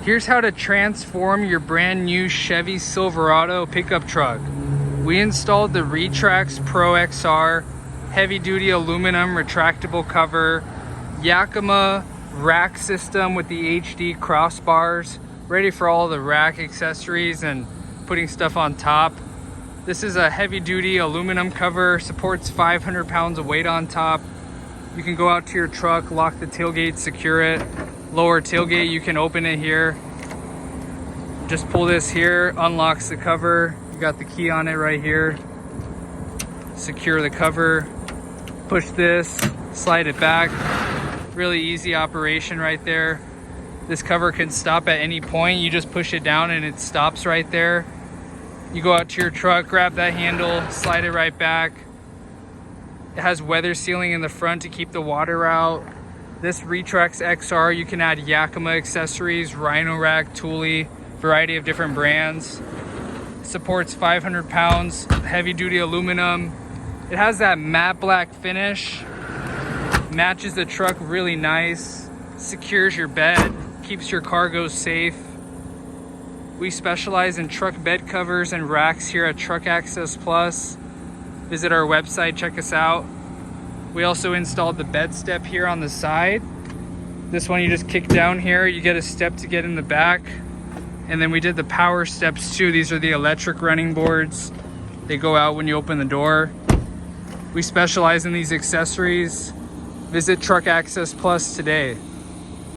Here's how to transform your brand new Chevy Silverado pickup truck. We installed the RetraxPRO XR heavy duty aluminum retractable cover, Yakima rack system with the HD crossbars, ready for all the rack accessories and putting stuff on top. This is a heavy duty aluminum cover, supports 500 pounds of weight on top. You can go out to your truck, lock the tailgate, secure it. Lower tailgate, you can open it here. Just pull this here, unlocks the cover. You got the key on it right here. Secure the cover, push this, slide it back. Really easy operation right there. This cover can stop at any point. You just push it down and it stops right there. You go out to your truck, grab that handle, slide it right back. It has weather sealing in the front to keep the water out. This Retrax XR, you can add Yakima accessories, Rhino rack, Thule, variety of different brands. Supports 500 pounds, heavy duty aluminum. It has that matte black finish. Matches the truck really nice. Secures your bed, keeps your cargo safe. We specialize in truck bed covers and racks here at Truck Access Plus. Visit our website, check us out. We also installed the bed step here on the side. This one you just kick down here, you get a step to get in the back. And then we did the power steps too. These are the electric running boards. They go out when you open the door. We specialize in these accessories. Visit Truck Access Plus today.